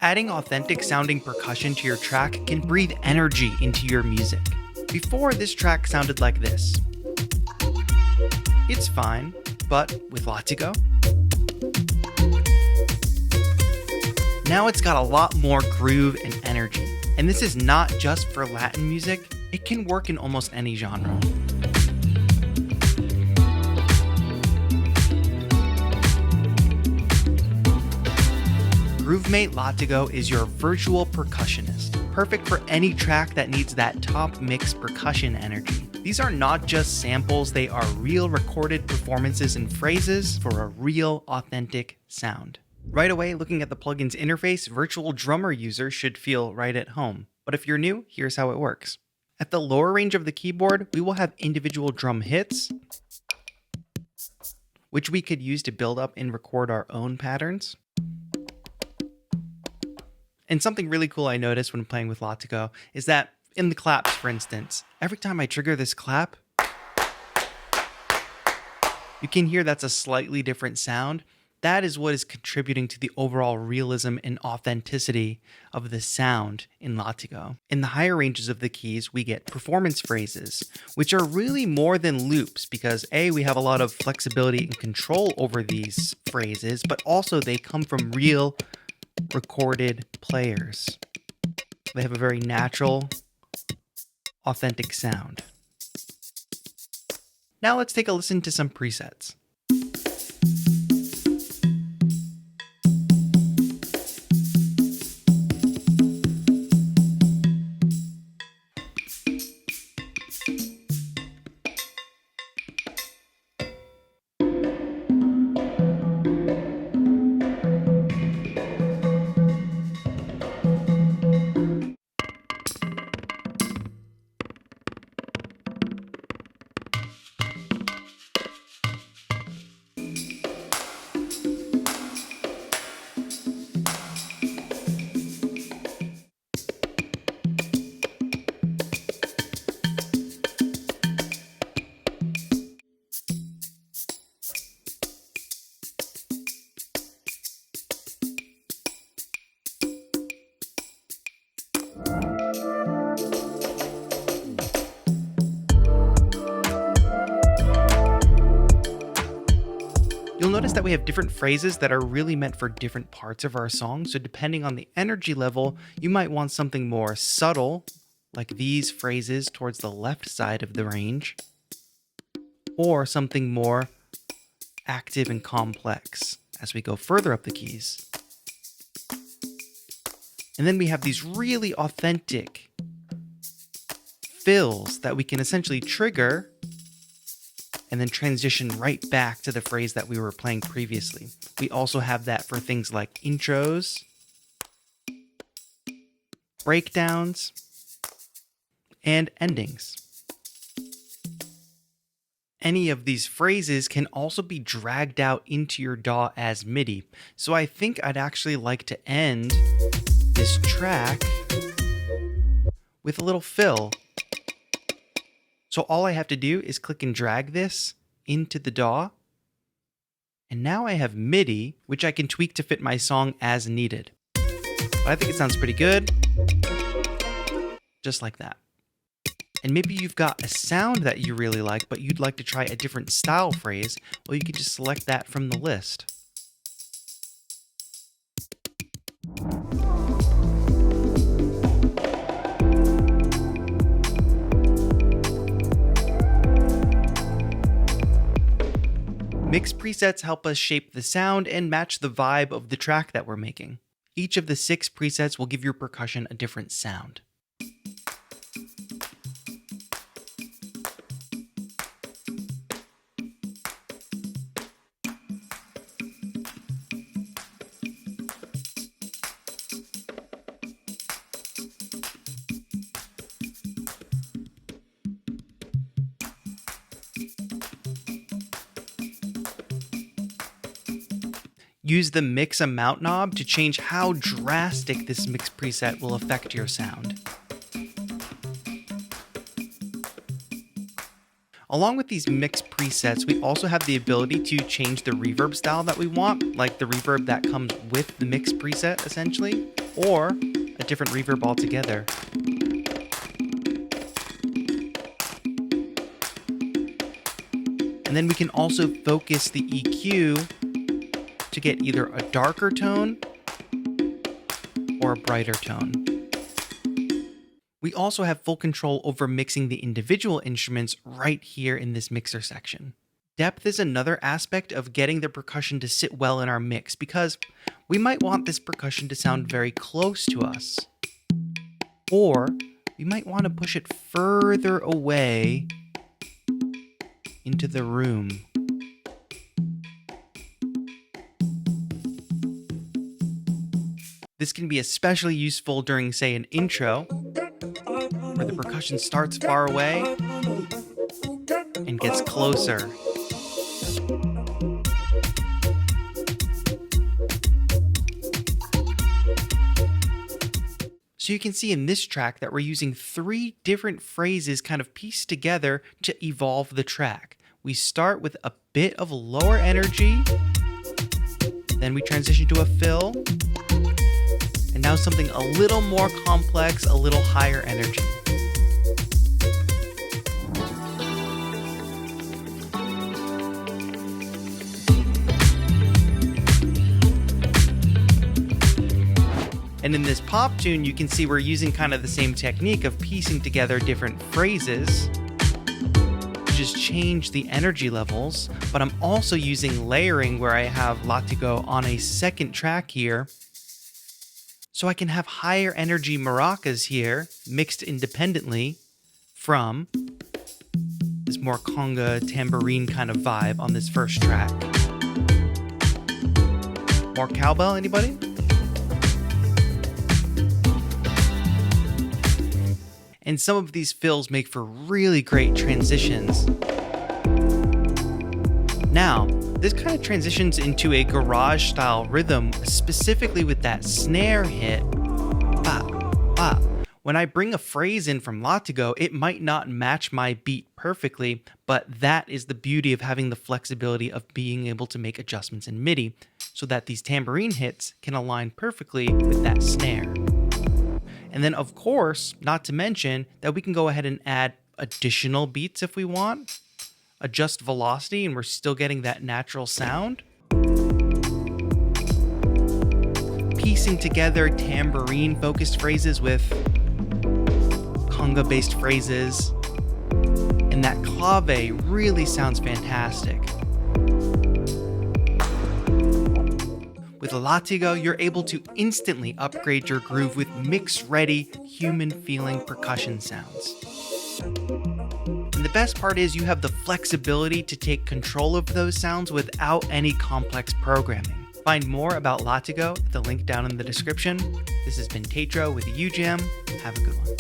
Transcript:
Adding authentic sounding percussion to your track can breathe energy into your music. Before, this track sounded like this. It's fine, but with Latigo, now it's got a lot more groove and energy. And this is not just for Latin music, it can work in almost any genre. Groovemate LATIGO is your virtual percussionist, perfect for any track that needs that top mix percussion energy. These are not just samples, they are real recorded performances and phrases for a real authentic sound. Right away, looking at the plugin's interface, virtual drummer users should feel right at home. But if you're new, here's how it works. At the lower range of the keyboard, we will have individual drum hits, which we could use to build up and record our own patterns. And something really cool I noticed when playing with Latigo is that in the claps, for instance, every time I trigger this clap, you can hear that's a slightly different sound. That is what is contributing to the overall realism and authenticity of the sound in Latigo. In the higher ranges of the keys, we get performance phrases, which are really more than loops because A, we have a lot of flexibility and control over these phrases, but also they come from real recorded players. They have a very natural, authentic sound. Now let's take a listen to some presets. You'll notice that we have different phrases that are really meant for different parts of our song. So depending on the energy level, you might want something more subtle, like these phrases towards the left side of the range, or something more active and complex as we go further up the keys. And then we have these really authentic fills that we can essentially trigger and then transition right back to the phrase that we were playing previously. We also have that for things like intros, breakdowns, and endings. Any of these phrases can also be dragged out into your DAW as MIDI. So I think I'd actually like to end this track with a little fill. So all I have to do is click and drag this into the DAW. And now I have MIDI, which I can tweak to fit my song as needed. But I think it sounds pretty good. Just like that. And maybe you've got a sound that you really like, but you'd like to try a different style phrase. Well, you can just select that from the list. Mix presets help us shape the sound and match the vibe of the track that we're making. Each of the 6 presets will give your percussion a different sound. Use the mix amount knob to change how drastic this mix preset will affect your sound. Along with these mix presets, we also have the ability to change the reverb style that we want, like the reverb that comes with the mix preset, essentially. or a different reverb altogether. And then we can also focus the EQ to get either a darker tone or a brighter tone. We also have full control over mixing the individual instruments right here in this mixer section. Depth is another aspect of getting the percussion to sit well in our mix because we might want this percussion to sound very close to us. Or we might want to push it further away into the room. This can be especially useful during, say, an intro, where the percussion starts far away and gets closer. So you can see in this track that we're using 3 different phrases kind of pieced together to evolve the track. We start with a bit of lower energy, then we transition to a fill, and now something a little more complex, a little higher energy. And in this pop tune, you can see we're using kind of the same technique of piecing together different phrases to just change the energy levels, but I'm also using layering where I have Latigo on a second track here, so I can have higher energy maracas here mixed independently from this more conga tambourine kind of vibe on this first track. More cowbell, anybody? And some of these fills make for really great transitions. Now, this kind of transitions into a garage style rhythm, specifically with that snare hit. Bop, bop. When I bring a phrase in from Latigo, it might not match my beat perfectly, but that is the beauty of having the flexibility of being able to make adjustments in MIDI so that these tambourine hits can align perfectly with that snare. And then, of course, not to mention that we can go ahead and add additional beats if we want, adjust velocity, and we're still getting that natural sound. Piecing together tambourine-focused phrases with conga-based phrases, and that clave really sounds fantastic. With Latigo, you're able to instantly upgrade your groove with mix-ready, human-feeling percussion sounds. And the best part is you have the flexibility to take control of those sounds without any complex programming. Find more about Latigo at the link down in the description. This has been Tatro with UJAM. Have a good one.